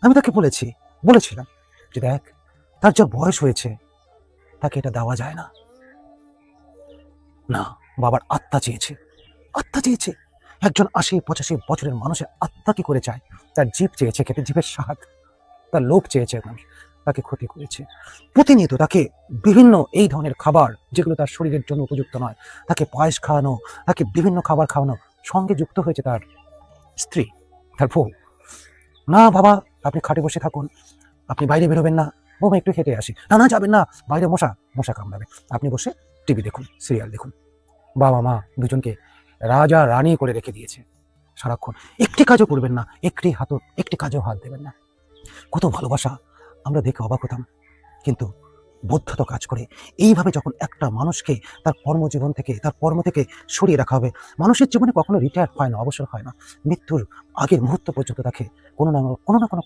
আমি তাকে বলেছিলাম যে দেখ, তার যা বয়স হয়েছে তাকে এটা দেওয়া যায় না। না, বাবার আত্মা চেয়েছে। একজন ৮০-৮৫ বছরের মানুষের আত্মা কি করে চায়? তার জিভ চেয়েছে খেতে, জিভের স্বাদ। তার লোভ চেয়েছে মানুষ, তাকে ক্ষতি করেছে প্রতিনিয়ত। তাকে বিভিন্ন এই ধরনের খাবার যেগুলো তার শরীরের জন্য উপযুক্ত নয়, তাকে পায়েস খাওয়ানো, তাকে বিভিন্ন খাবার খাওয়ানো। সঙ্গে যুক্ত হয়েছে তার স্ত্রী, তার বউ। না বাবা, আপনি খাটে বসে থাকুন, আপনি বাইরে বেরোবেন না, বৌমা একটু হেঁটে আসি। না না, যাবেন না, বাইরে মশা কামড়াবে। আপনি বসে টিভি দেখুন, সিরিয়াল দেখুন। বাবা মা দুজনকে রাজা রানী করে রেখে দিয়েছে সারাক্ষণ। একটি কাজও করবেন না, একটি কাজও হাত দেবেন না। কত ভালোবাসা, আমরা দেখে অবাক হতাম। কিন্তু বদ্ধতা কাজ করে এইভাবে যখন একটা মানুষকে তার কর্মজীবন থেকে, তার কর্ম থেকে সরিয়ে রাখা হবে। মানুষের জীবনে কখনো রিটায়ার হয় না, অবসর হয় না। মৃত্যুর আগের মুহূর্ত পর্যন্ত তাকে কোনো না কোনো